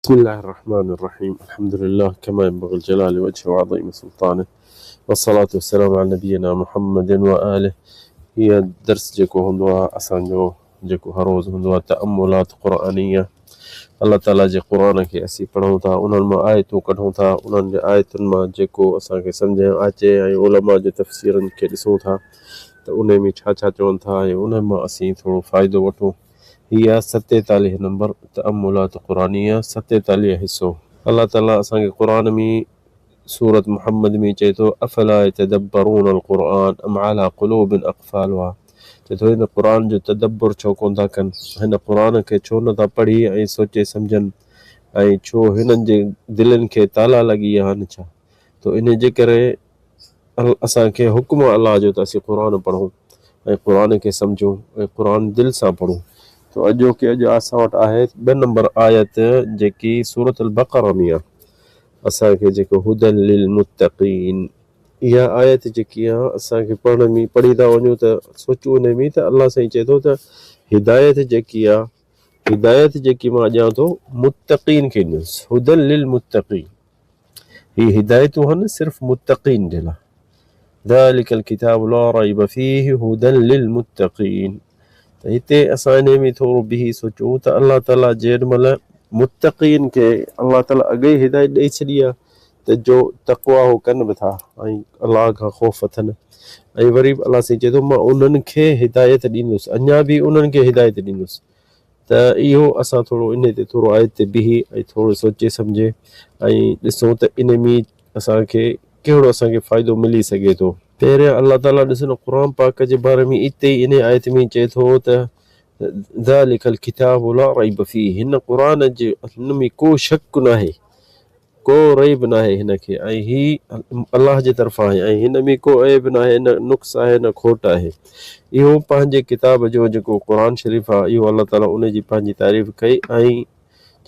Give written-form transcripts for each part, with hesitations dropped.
بسم الله الرحمن الرحيم. الحمد لله كما ينبغي الجلال وجهه وعظيم سلطانه، والصلاة والسلام على نبينا محمد وآله. هي درس जेको हूंदो आहे असांजो जेको हर रोज़ हूंदो आहे तअम्मुलात क़ुरानिया। अल्लाह ताला जे क़ुरान खे असीं पढ़ूं था, उन्हनि मां आयतूं कढूं था, उन्हनि जे आयतुनि मां जेको असांखे सम्झ में अचे ऐं उलमा जे तफ़सीरनि खे ॾिसूं था त उन में छा छा चवनि था ऐं उन मां असीं थोरो फ़ाइदो वठूं। हीअ 47 नंबर तअम्मुलात क़ुरानिया, 47 हिसो। अल्लाह ताला असांखे क़ुरान में सूरत मुहम्मद में चए थो अफला यतदब्बरून अलक़ुरआन अम अला क़ुलूबिन अक़फ़ालुहा। चए थो हिन क़ुरान जो तदब्बुर छो कोन था कनि, हिन क़ुरान खे छो नथा पढ़ी ऐं सोचे सम्झनि, ऐं छो हिननि जे दिलनि खे ताला लॻी विया आहिनि छा। तो इन जे करे असांखे हुक्म अलाह जो त असीं क़ुरान पढ़ूं ऐं क़ुरान खे सम्झूं ऐं क़ुरान दिलि सां पढ़ूं। तो अॼु असां वटि आहे 2 नंबर आयत जेकी सूरत अल बक़रा में आहे। असांखे जेको हुदल लिल मुत्तक़ीन, इहा आयत जेकी आहे असांखे पढ़ण में पढ़ी था वञूं त सोचूं उन में त अलाह साईं चए थो त हिदायत जेकी आहे, हिदायत जेकी मां ॾियां थो मुत्तक़ीन खे ॾियोसि, हुदल लिल मुत्तक़ीन। ही हिदायतूं आहिनि सिर्फ़ु मुत्तक़ीन जे लाइ। ज़ालिकल किताबु ला रैब फ़ीहि हुदल लिल मुत्तक़ीन। त हिते असां इन में थोरो बीही सोचूं त अल्लाह ताला जेॾी महिल मुत्तक़ीन खे अल्लाह ताला अॻे ई हिदायत ॾेई छॾी आहे त जो तक़वा हो कनि बि था ऐं अलाह खां ख़ौफ़ अथनि, ऐं वरी अलाह साईं चए थो मां उन्हनि खे हिदायत ॾींदुसि, अञा बि उन्हनि खे हिदायत ॾींदुसि। त इहो असां थोरो इन ते थोरो आयत ते बीही ऐं थोरो सोचे सम्झे ऐं ॾिसूं त इन में असांखे कहिड़ो असांखे फ़ाइदो मिली सघे थो। पहिरियां अल्लाह ताला ॾिसो क़ुरान पाक जे बारे में इते इन आयत में चए थो त ज़ालिकल किताबु ला रैब फ़ीहि, हिन क़ुरान जे हिन में को शक न आहे, को रैब न आहे हिनखे, ऐं ही अलाह जे तरफ़ां आहे, ऐं हिन में को ऐब न आहे, न नुक़्स आहे, न खोट आहे। इहो पंहिंजे किताब जो जेको क़ुरान शरीफ़ आहे इहो अल्लाह ताला उन जी पंहिंजी तारीफ़ कई ऐं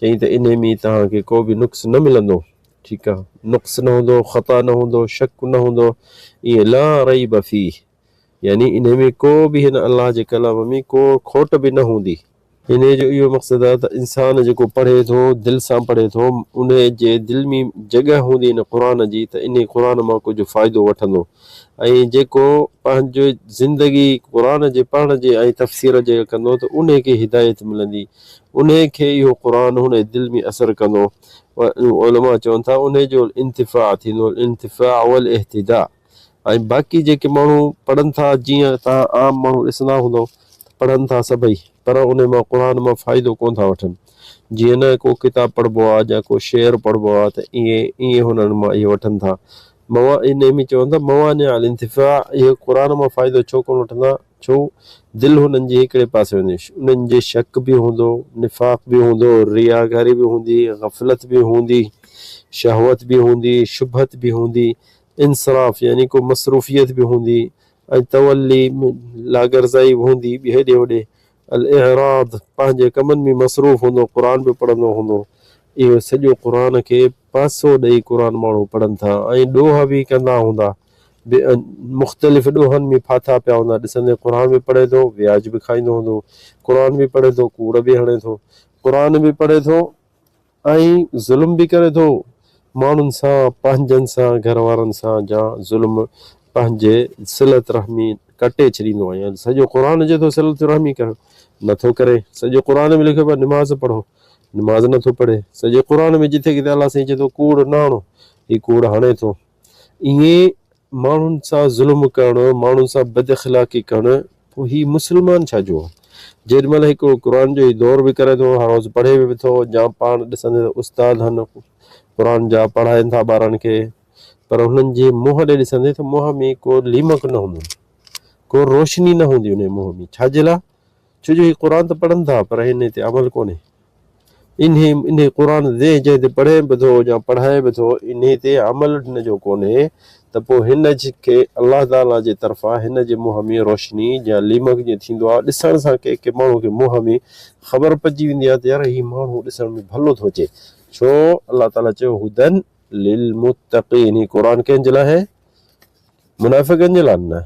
चई त इन में तव्हांखे को बि नुक़्स न मिलंदो। ठीकु आहे, नुक़्स न हूंदो, ख़ता न हूंदो, शक न हूंदो, ईअं ला रैब फ़ीहि, यानी इन में को बि हिन अलाह जे कलाम में को खोट बि न हूंदी। इन जो इहो मक़सदु आहे त इंसान जेको पढ़े थो, दिलि सां पढ़े थो, उन जे दिलि में जॻह हूंदी इन क़ुरान जी त इन क़ुरान मां कुझु फ़ाइदो वठंदो, ऐं जेको पंहिंजो ज़िंदगी क़ुरान जे पढ़ण जे ऐं तफ़सीर जे कंदो त उन खे हिदायत मिलंदी, उन खे इहो क़ुरान हुन दिलि में असरु कंदो। उलमा चवनि था उन जो इंतिफ़ा थींदो, इंतिफ़ा वल इह्तिदा। ऐं बाक़ी जेके माण्हू पढ़नि था, जीअं तव्हां आम माण्हू ॾिसंदा हूंदो पढ़नि था सभई, पर उन मां क़ुरान मां फ़ाइदो कोन था वठनि। जीअं न को किताबु पढ़िबो आहे या को शेर पढ़िबो आहे त ईअं हुननि मां इहे वठनि था। इन में चवनि था मवाने अल इंतिफ़ा, इहे क़ुरान मां फ़ाइदो छो कोन वठंदा, छो दिलि हुननि जे हिकिड़े पासे वेंदी, उन्हनि जे शक बि हूंदो, निफ़ाक़ बि हूंदो, रियाकारी बि हूंदी, ग़फ़लत बि हूंदी, शहवत बि हूंदी, शुबहत बि हूंदी, इंसराफ़ यानी को मसरूफ़ियत बि हूंदी, ऐं तवली लागरज़ाई बि हूंदी ॿी हेॾे होॾे, अल इराद पंहिंजे कमनि में मसरूफ़ हूंदो, क़ुरान बि पढ़ंदो हूंदो। इहो सॼो क़ुरान खे पासो ॾेई क़ुरान माण्हू पढ़नि था ऐं ॾोह बि कंदा हूंदा, मुख़्तलिफ़ ॾोहनि में फाथा पिया हूंदा, ॾिसंदे क़ुरान बि पढ़े थो, व्याज बि खाईंदो हूंदो, क़ुरान बि पढ़े थो, कूड़ बि हणे थो, क़ुरान बि पढ़े थो ऐं ज़ुल्म बि करे थो माण्हुनि सां, पंहिंजनि सां, घर वारनि सां, जा ज़ुल्म पंहिंजे सिलत रहमी कटे छॾींदो आहे। सॼो क़ुरान चए थो सिलत रहमी कर, नथो करे। सॼो क़ुरान में लिखियो आहे निमाज़ पढ़ो, निमाज़ नथो पढ़े। सॼे क़ुरान में जिथे किथे अलाह साईं चए थो कूड़ न हणो, हीउ कूड़ हणे थो। ईअं माण्हुनि सां ज़ुल्म करणु, माण्हुनि सां बदअख़लाक़ी करणु, पोइ हीउ मुस्लमान छा जो आहे। जेॾी महिल हिकिड़ो क़ुरान जो ई दौर बि करे थो, हर रोज़ु पढ़े बि थो, या पाण ॾिसंदे त उस्ताद आहिनि क़ुरान जा, पढ़ाइनि था ॿारनि खे, पर हुननि जे मुंहं ॾे ॾिसंदे त मुंहं में को लीमक न हूंदो, को रोशनी न हूंदी उन मुंहं में। छाजे लाइ? छो जो हीउ क़ुरान त पढ़नि था पर हिन ते अमल कोन्हे। इन क़ुरान जंहिं ते पढ़े बि थो या पढ़ाए बि थो, इन ते अमल हिन जो कोन्हे, त पोइ हिन खे अलाह ताला जे तरफ़ां हिन जे मुंहं में रोशनी या लीमक जीअं थींदो आहे, ॾिसण सां के माण्हू खे मुंहं में ख़बर पइजी वेंदी आहे त यार हीउ माण्हू ॾिसण में भलो थो अचे। छो अलाह ताला चयो हुदन लिल मुत्तक़ीन, ही क़ुरान कंहिंजे लाइ आहे? मुनाफ़िक़नि जे लाइ न,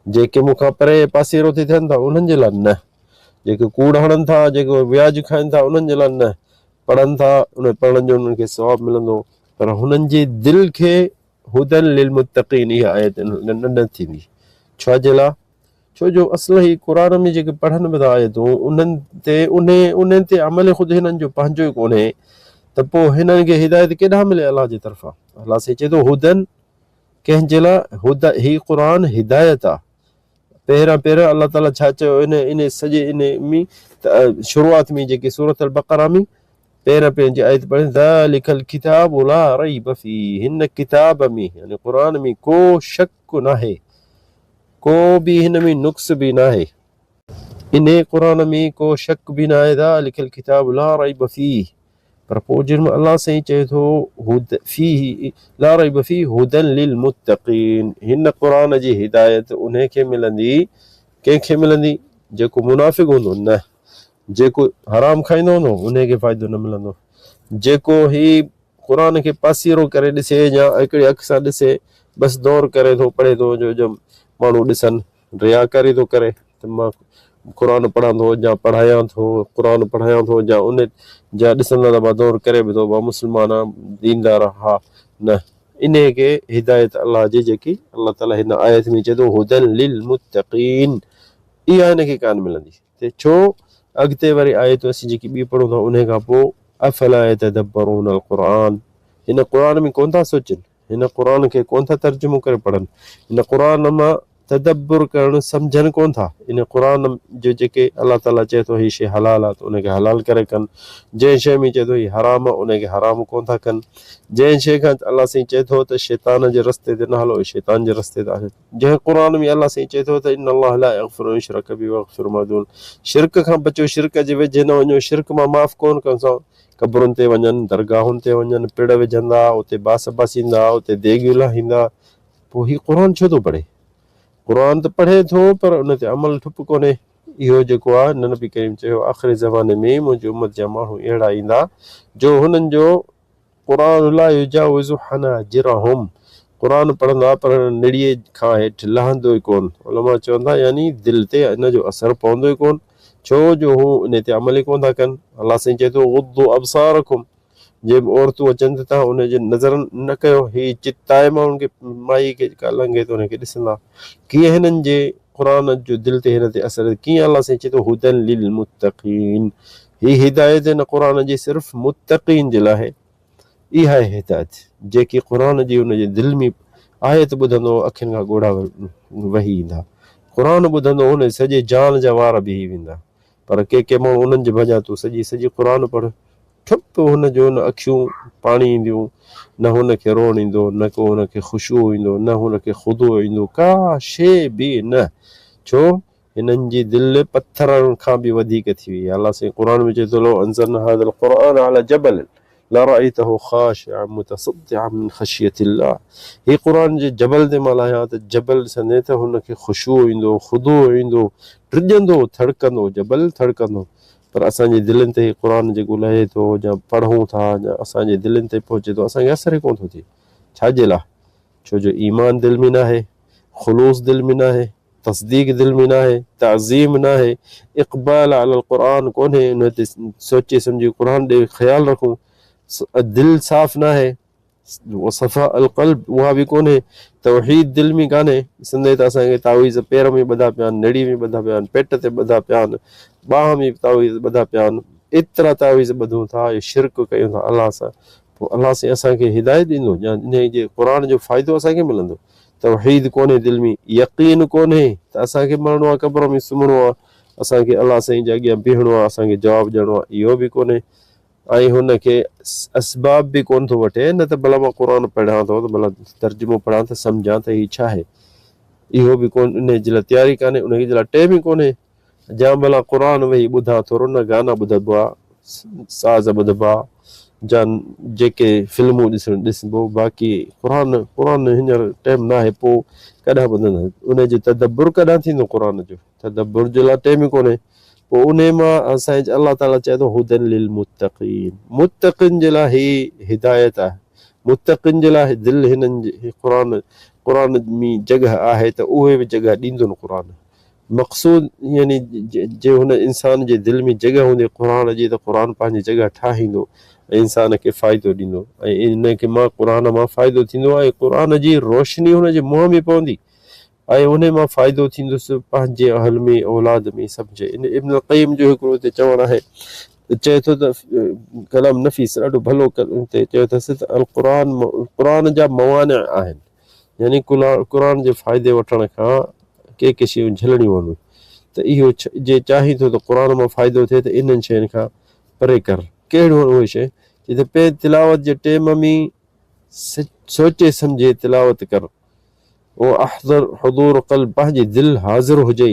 जेके मूंखां परे पासीरो थी थियनि था उन्हनि जे लाइ न, जेके कूड़ हणनि था, जेके व्याज खाइनि था उन्हनि जे लाइ न, पढ़नि था उन पढ़ण जो उन्हनि खे सवाबु मिलंदो, पर हुननि जी दिलि खे हुदन लिल मुत्तक़ीन इहा आयत न थींदी। छा जे लाइ? छो जो असल ई क़ुर में जेके पढ़नि बि था आयतूं उन्हनि ते अमल ख़ुदि हिननि जो पंहिंजो ई कोन्हे, त पोइ हिननि खे हिदायत केॾांहुं मिले अलाह जे तरफ़ां? अलाह साईं चए थो हुदन कंहिंजे लाइ? हुदा ही क़ुर हिदायत आहे। पहिरियां अलाह ताला छा चयो इन सॼे इन में शुरूआत में जेकी सूरत अल बक़रा में पहिरियां पंहिंजी आयत पढ़े ज़ालिकल किताबु ला रैब फ़ीह, हिन किताब में यानी क़ुर में को शक नाहे, को बि हिन में नुक्स बि नाहे, इन क़ुर में को शक बि नाहे। ज़ालिकल किताबु ला रैब फ़ीह, पर पोइ जिन अलाह साईं चए थो फ़ीह ला रैब फ़ीह हुदन लिल मुत्तक़ीन, हिन क़ुर जी हिदायत उन खे मिलंदी, कंहिंखे मिलंदी? जेको मुनाफ़िक़ हूंदो न, जेको हराम खाईंदो हूंदो उनखे फ़ाइदो न मिलंदो, जेको ही क़ुर खे पासीरो करे ॾिसे या हिकिड़ी अख सां ॾिसे बसि दौर करे थो पढ़े थो जो माण्हू ॾिसनि, रियाकारी थो करे त मां क़ुर पढ़ंदो या पढ़ायां थो, क़ुर पढ़ायां थो या उन जा ॾिसंदा त मां दौर करे बि थो मां मुस्लमान आहियां दीनदार हा न, इन खे हिदायत अलाह जी जेकी अलाह ताला हिन आयत में चए थो हुदन लिल मुत्तक़ीन, इहा हिनखे कान मिलंदी। त छो? अॻिते वरी आयतूं असीं जेकी ॿी पढ़ूं था उन खां पोइ अफला यतदब्बरून अल क़ुर, हिन क़ुर में कोन था सोचनि, हिन क़ुर खे कोन था तर्जुमो करे पढ़नि, हिन क़ुर मां तदब्बुर करणु सम्झनि कोन था, इन क़ुर जो जेके अलाह ताला चए थो हीअ शइ हलाल आहे त उनखे हलाल करे कनि, जंहिं शइ में चए थो हीअ हराम आहे उनखे हराम कोन था कनि, जंहिं शइ खां अलाह साईं चए थो त शैतान जे रस्ते ते न हलो शैतान जे रस्ते ते हलो, जंहिं क़ुर में अलाह साईं चए थो त इन अल्लाह ला यग़फ़िरु अन युशरक बिही व यग़फ़िरु मा दून, शिरक खां बचो, शिरक जे वेझे न वञो, शिरक मां माफ़ कोन कंदो, क़बरुनि ते वञनि, दरगाहुनि ते वञनि, पिड़ विझंदा, उते बास बासींदा, उते देगियूं लाहींदा, पोइ हीउ क़ुर छो थो पढ़े? क़ुर त पढ़े थो पर उन ते अमल ठुप कोन्हे। इहो जेको आहे नबी करीम चयो आख़िरी ज़माने में मुंहिंजी उमत जा माण्हू अहिड़ा ईंदा जो हुननि जो क़ुर ला युजाविज़ु हनाजिरहुम, क़ुर पढ़ंदा पर निड़ीअ खां हेठि लहंदो ई कोन, उलमा चवंदा यानी दिलि ते इन जो असरु पवंदो ई कोन, छो जो हू इन ते अमल ई कोन था कनि। अलाह साईं चए थो गुद्दू अबसारकुम, जे औरतूं अचनि था उनजे नज़र न कयो, हीअ चिताए माण्हुनि खे, माई खे जेका लंघे थो उनखे ॾिसंदा, कीअं हिननि जे क़ुर जो दिलि ते हिन ते असरु, कीअं अलाह साईं चए थो हुदन लिल मुत्तक़ीन, हीअ हिदायत हिन क़ुर जी सिर्फ़ु मुत्तक़ीन जे लाइ, इहा आहे हिदायत जेकी क़ुर जी उनजे दिलि में आयत ॿुधंदो अखियुनि खां ॻोढ़ा वही ईंदा, क़ुर ॿुधंदो हुन सॼे जान जा वार बीही वेंदा, पर के माण्हू उन्हनि जे बजाय तूं सॼी क़ुर पढ़, ठुप हुनजो न अखियूं पाणी ईंदियूं, न हुनखे रोअणु ईंदो, न को हुनखे ख़ुशबू ईंदो, न हुनखे ख़ुदो ईंदो, का शइ बि न, छो हिननि जी दिलि पथरनि खां बि वधीक थी वई आहे। अलाह साईं क़ुर में चए थो लो अंज़लना हाज़ल क़ुरआन अला जबल लरअयतहु ख़ाशिअन मुतसद्दिअन मिन ख़शियतिल्लाह, ही क़ुर जे जबल ते मां लाहियां त जबल ॾिसंदे त हुनखे ख़ुशबू ईंदो, ख़ुदो ईंदो, टिजंदो, थड़कंदो, जबल थड़कंदो, पर असांजी दिलनि ते क़ुर जेको लहे थो या पढ़ूं था या असांजे दिलनि ते पहुचे थो असांखे असर ई कोन थो थिए, छाजे लाइ? छो जो ईमान दिलि में न आहे, ख़ुलूस दिलि में न आहे, तस्दीक दिलि में न आहे, ताज़ीम न आहे, इक़बाल अल क़ुर कोन्हे, उन ते सोचे सम्झी क़ुर ॾे ख़्यालु रखूं, दिलि साफ़ न आहे, सफ़ा अल क़ल्ब उहा बि कोन्हे, तौहीद दिलि में कान्हे, ॾिसंदे त असांखे तावीज़ पेर में ॿधा पिया आहिनि, नड़ी में ॿधा पिया आहिनि, पेट ते ॿधा पिया आहिनि, बाह में तावीज़ ॿधा पिया आहिनि, एतिरा तावीज़ ॿधूं था, इहो शिरक कयूं था अलाह सां, पोइ अलाह साईं असांखे हिदायत ॾींदो या इन जे क़ुर जो फ़ाइदो असांखे मिलंदो? तौहीद कोन्हे दिलि में, यकीन कोन्हे त असांखे मरणो आहे, क़बर में सुम्हणो आहे, असांखे अलाह साईं जे अॻियां बीहणो आहे, असांखे जवाबु ॾियणो आहे, इहो बि कोन्हे, ऐं हुनखे असबाब बि कोन थो वठे, न त भला मां क़ुर पढ़ियां थो त भला तर्जुमो पढ़ां त सम्झां त हीअ छा आहे, इहो बि कोन, उन जे लाइ तयारी कान्हे, उनजे लाइ टाइम ई कोन्हे, जा भला क़ुर वेही ॿुधां थोरो न गाना ॿुधबो आहे, साज़ ॿुधबा या जेके फिल्मूं ॾिसबो, बाक़ी क़ुर हींअर टाइम न आहे, पोइ कॾहिं ॿुधंदा, उनजो तदब्बुर कॾहिं थींदो, क़ुर जो तदब्बुर जे लाइ टाइम ई कोन्हे, पोइ उन मां असांजे अलाह ताला चए थो हुदन लिल मुत्तक़ीन, मुत्तक़िन जे लाइ ही हिदायत आहे, मुत्तक़िन जे लाइ दिलि हिननि जे क़ुर में जॻह आहे त उहे बि जॻह ॾींदो क़ुर, मक़सूद यानी जे हुन इंसान जे दिलि में जॻह हूंदी क़ुर जी, त क़ुर पंहिंजी जॻह ठाहींदो ऐं इंसान खे फ़ाइदो ॾींदो, ऐं इनखे मां क़ुर मां फ़ाइदो थींदो ऐं क़ुर जी रोशनी हुनजे मुंहं में पवंदी ऐं उन मां फ़ाइदो थींदुसि पंहिंजे अहल में, औलाद में, सभु जे। इन इब्न क़य्यिम जो हिकिड़ो हिते चवणु आहे, चए थो त कलाम नफ़ीस ॾाढो भलो हिते चयो अथसि त क़ुर जा मवान आहिनि, यानी क़ुर जे फ़ाइदे वठण खां के शयूं झलणियूं आहिनि, त इहो जे चाही थो त क़ुर मां फ़ाइदो थिए त इन्हनि शयुनि खां परे कर। कहिड़ियूं उहे शइ, चए त पे तिलावत जे टाइम में सोचे सम्झे तिलावत कर, उहो अहज़र हुज़ूर क़ल्ब, पंहिंजी दिलि हाज़िर हुजे,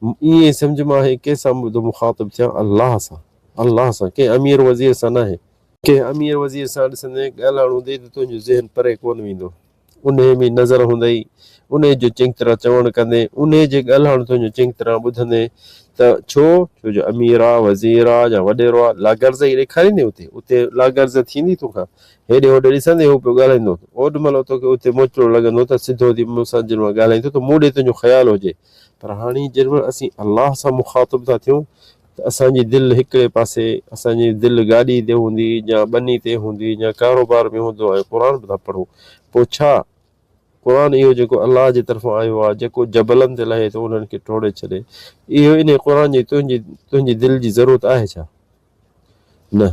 ईअं सम्झ मां कंहिंसां ॿुधो मुखातिब थियां अलाह सां, कंहिं अमीर वज़ीर सां न आहे। कंहिं अमीर वज़ीर सां ॾिसंदे ॻाल्हाइणो हूंदई त तुंहिंजो ज़हन परे कोन वेंदो, उन में नज़र हूंदई, उन जो चङी तरह चवणु कंदे, उन जे ॻाल्हाइणु तुंहिंजो चङी तरह ॿुधंदे, त छो जो अमीर आहे, वज़ीर आहे या वॾेरो आहे, लागर्ज़ ई ॾेखारींदे उते लागर्ज़ थींदी तोखां, हेॾे होॾे ॾिसंदे हू पियो ॻाल्हाईंदो, ओॾी महिल तोखे उते मोचड़ो लॻंदो त सिधो थी मूंसां जिन मां ॻाल्हाईंदो त मूं ॾे तुंहिंजो ख़्यालु हुजे। पर हाणे जंहिं महिल असीं अलाह सां मुखातिब था थियूं त असांजी दिलि हिकिड़े पासे, असांजी दिलि गाॾी ते हूंदी या ॿनी ते हूंदी या कारोबार में हूंदो ऐं क़ुर बि था पढ़ूं, पोइ छा क़ुर इहो जेको अलाह जे तरफ़ां आयो आहे, जेको जबलनि ते लहे थो उन्हनि खे टोड़े छॾे, इहो इन क़ुर जी तुंहिंजी दिलि जी ज़रूरत आहे छा? न,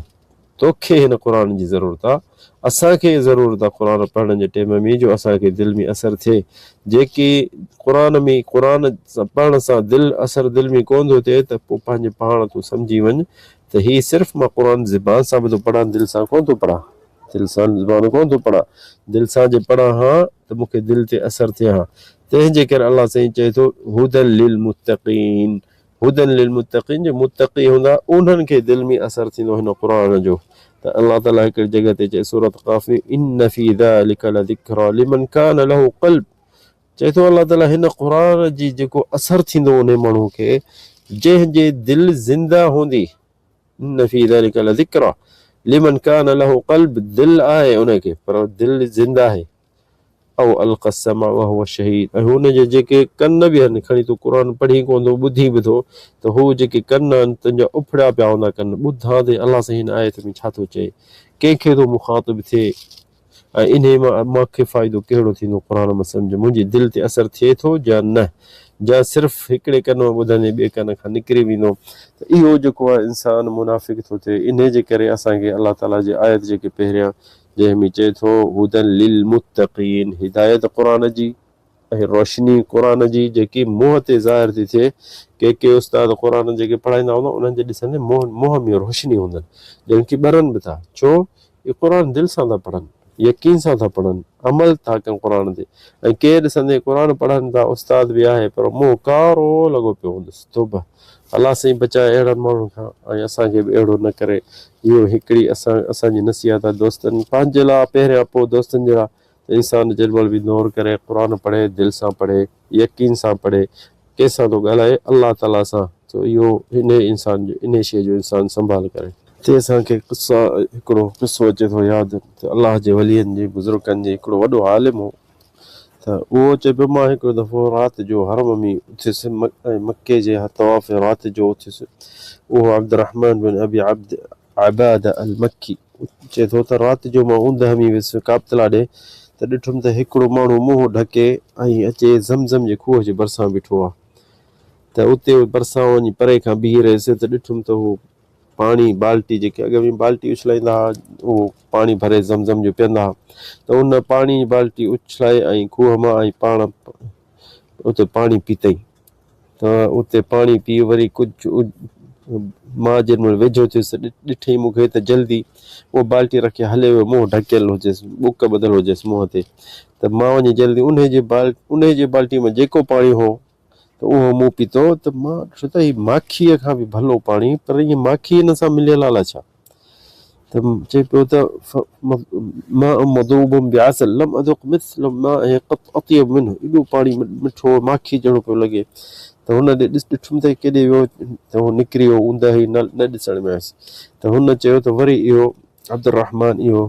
तोखे हिन क़ुर जी ज़रूरत आहे, असांखे ज़रूरत आहे क़ुर पढ़ण जे टाइम में जो असांखे दिलि में असरु थिए। जेकी क़ुर पढ़ण सां दिलि असरु दिलि में कोन थो थिए, त पोइ पंहिंजे पाण तूं सम्झी वञ त हीअ सिर्फ़ु मां क़ुर ज़बान सां बि थो पढ़ां, दिलि सां कोन थो पढ़ां, दिलि सां ज़बान कोन थो पढ़ां, दिलि सां जे पढ़ां हा त मूंखे दिलि ते असरु थिए हा। तंहिंजे करे अलाह साईं चए थो हुदन लिल मुत्तक़ीन, हुदन लिल मुत्तक़ीन, जो मुत्तक़ी हूंदा उन्हनि खे दिलि में असरु थींदो हिन क़ुर जो। त अलाह ताला हिकिड़ी जॻह ते चए सूरत क़ाफ़ में, इन्न फी ज़ालिका लज़िक्रा लिमन कान लहू क़ल्ब, चए थो अलाह ताला हिन क़ुर जी जेको असरु थींदो उन माण्हू खे जंहिंजे दिलि ज़िंदा हूंदी, इन्न फी ज़ालिका लज़िक्रा लिमन कान लहू क़ल्ब, दिलि आहे उनखे पर दिलि ज़िंदा आहे, औ अलक़ा समा वहुव शहीद, ऐं हुनजे जेके कन बि आहिनि, खणी तूं क़ुर पढ़ी कोन थो, ॿुधी बि थो, त हू जेके कन आहिनि तुंहिंजा उफड़िया पिया हूंदा कन, ॿुधां ते अलाह साईं हिन आयत में छा थो चए, कंहिंखे थो मुखातिब थिए ऐं इन मां मूंखे फ़ाइदो कहिड़ो थींदो क़ुर मां सम्झ, मुंहिंजी दिलि ते असरु थिए थो या न, या सिर्फ़ु हिकिड़े कन मां ॿुधंदे ॿिए कन खां निकिरी वेंदो। त इहो जेको आहे इंसानु मुनाफ़िक़ थो थिए। इन जे करे असांखे अलाह ताला जी आयत जेके पहिरियां जंहिंमें चए थो हुदन लिल मुत्तक़ीन, हिदायत क़ुर जी ऐं रोशनी क़ुर जी जेकी मुंहं ते ज़ाहिर थी थिए, के उस्ताद क़ुर जेके पढ़ाईंदा हूंदा उन्हनि जे ॾिसंदे मुंहं में रोशनी हूंदनि, जंहिंखे ॿरनि बि था, छो इहे क़ुर दिलि सां था पढ़नि, यकीन सां था पढ़नि, अमल था कनि क़ुर ते। ऐं के ॾिसंदे क़ुर पढ़नि था, उस्ताद बि आहे पर मुंहुं कारो लॻो पियो हूंदुसि, तौबा अलाह साईं बचाए अहिड़नि माण्हुनि खां, ऐं असांखे बि अहिड़ो न करे। इहो हिकिड़ी असांजी नसीहत आहे दोस्तनि पंहिंजे लाइ पहिरियां, पोइ दोस्तनि जे लाइ, त इंसानु जेॾी महिल बि दौर करे क़ुर पढ़े, दिलि सां पढ़े, यकीन सां पढ़े, कंहिंसां थो ॻाल्हाए अलाह ताला सां, त इहो इन शइ जो इंसानु संभाल करे। ते असांखे हिकिड़ो क़िसो अचे थो यादि, त अलाह जे वलीअनि जे बुज़ुर्गनि जे हिकिड़ो वॾो आलिम हो, त उहो चए पियो मां हिकिड़ो दफ़ो राति जो हरम में उथियुसि, मके जे तवाफ़ राति जो उथियुसि, उहो अब्दुर्रहमान बिन अबी अबादा अल मक्की, चए थो त राति जो मां ऊंदहि में वियुसि काबतला ॾे, त ॾिठुमि त हिकिड़ो माण्हू मुंहुं ढके ऐं अचे ज़मज़म जे खूह जे भरिसां बीठो आहे, त उते भरिसां वञी परे खां बीही रहियुसि, त ॾिठुमि त उहो पाणी बाल्टी जेके अॻ में बाल्टी उछलाईंदा हुआ, उहो पाणी भरे ज़मज़म जो पीअंदा हुआ, त उन पाणी जी बाल्टी उछलाए ऐं खूह मां ऐं पाण उते पाणी पीतई, त उते पाणी पी वरी कुझु मां जेॾी महिल वेझो थियुसि ॾिठई मूंखे त जल्दी उहो बाल्टी रखे हले वियो, मुंहुं ढकियल हुजेसि, बुक ॿधल हुजेसि मुंहं ते, त मां वञी जल्दी उन जे बाल्टी में जेको पाणी हो त उहो मूं पीतो, त मां ॾिठो त हीअ माखीअ खां बि भलो पाणी, पर ईअं माखी हिन सां मिलियल अलाए छा, त चए पियो त एॾो पाणी मिठो माखी जहिड़ो पियो लॻे, त हुन ॾे ॾिठुमि त केॾे वियो, त उहो निकिरी वियो, ऊंदहि न ॾिसण में आयुसि, त हुन चयो त वरी इहो अब्दुर्रहमान इहो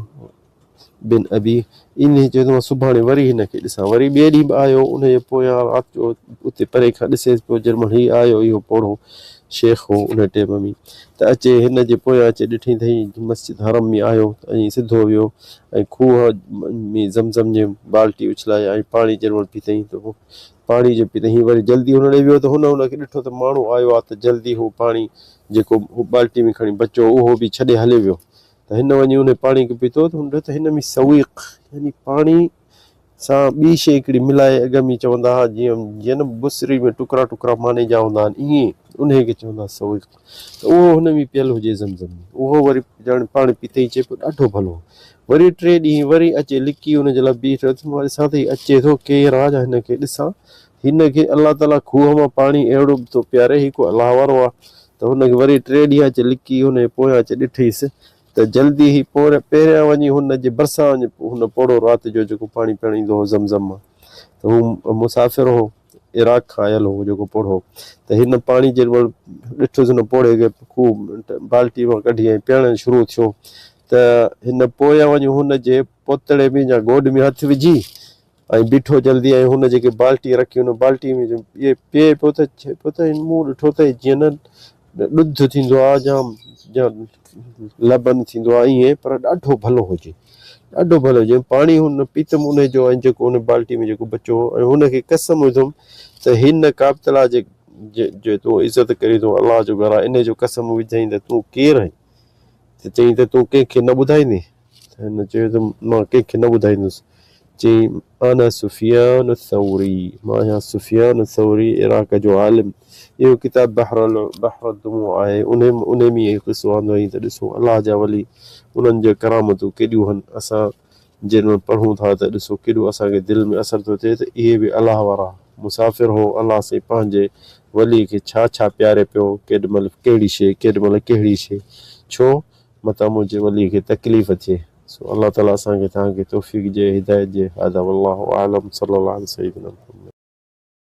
बिन अबी इन चयो त सुभाणे वरी हिनखे ॾिसां, वरी ॿिए ॾींहुं बि आयो, उनजे पोयां राति जो उते परे खां ॾिसेसि पियो जेमल हीउ आयो इहो पोड़ो शेख हो उन टाइम में, त अचे हिन जे पोयां अचे ॾिठी अथई मस्जिद हरम में आयो ऐं सिधो वियो ऐं खूह में ज़मज़म जी बाल्टी उछलाए ऐं पाणी जेमल पीतई त पोइ पाणी जो पीतई वरी जल्दी हुन ॾे वियो त हुनखे ॾिठो त माण्हू आयो आहे त जल्दी हू पाणी जेको बाल्टी में खणी बचो उहो बि छॾे हले वियो, त हिन वञी उन पाणी खे पीतो त हुन त हिन में सवीक़ यानी पाणी सां ॿी शइ हिकिड़ी मिलाए अॻ में चवंदा हुआ जीअं न बुसरी में टुकड़ा टुकड़ा माने जा हूंदा आहिनि ईअं उनखे चवंदा सवीक़, त उहो हुन में पियल हुजे ज़मज़म में, उहो वरी ॼण पाणी पीतई चए पियो ॾाढो भलो। वरी 3 ॾींहं वरी अचे लिकी हुनजे लाइ बीह रहियो ॾिसां त अचे थो केरु आहे हिनखे ॾिसां, हिनखे अलाह ताला खूह मां पाणी अहिड़ो बि थो पियारे, ही को अलाह वारो आहे, त हुनखे वरी 3 ॾींहं अचे लिकी हुनजे पोयां अचे ॾिठईसि त जल्दी ई पहिरियां वञी हुनजे भरिसां हुन पोड़ो राति जो जेको पाणी पीअण ईंदो हो ज़मज़म मां, त हू मुसाफ़िर हो इराक खां आयल हो जेको पोड़ो, त हिन पाणी जेमल ॾिठोसि हुन पोड़े खे खूब बाल्टी मां कढी ऐं पीअणु शुरू थियो, त हिन पोयां वञी हुनजे पोतड़े में या गोॾ में हथु विझी ऐं बीठो जल्दी ऐं हुन जेके बाल्टी रखी हुन बाल्टी में इहे पीए पियो त चए पियो त मूं ॾिठो त जीअं न ॾुध थींदो आहे या लबन थींदो आहे ईअं, पर ॾाढो भलो हुजे, ॾाढो भलो हुजे। पाणी हुन पीतमि उनजो ऐं जेको उन बाल्टी में जेको बचो ऐं हुनखे कसम विधुमि त हिन काबतला जे तूं इज़त करी थो अलाह जो घर आहे इन जो कसम विझाईं त तूं केरु आहीं, त चई त तूं कंहिंखे न ॿुधाईंदे, त हिन चयो त मां कंहिंखे न ॿुधाईंदुसि, चई अना सुफियान थौरी, मां आहियां सुफियान थौरी इराक जो आलिम, इहो किताब बहर दुमू आहे, उन में इहो क़िसो आंदो हुई त ॾिसो अलाह जा वली उन्हनि जे करामतूं केॾियूं आहिनि, असां जंहिंमहिल पढ़ूं था त ॾिसो केॾो असांखे दिलि में असरु थो थिए त इहे बि अलाह वारा मुसाफ़िर हो, अलाह साईं पंहिंजे वली खे छा छा प्यारे पियो, केॾीमहिल कहिड़ी शइ केॾीमहिल कहिड़ी शइ, छो मतां मुंहिंजे वली खे तकलीफ़ थिए, सो अलाह ताला असांखे तव्हांखे तौफ़ीक़ ॾिए हिदायत ॾिए। हादा वल्लाहु आलम सल्लल्लाहु अलैहि वसल्लम।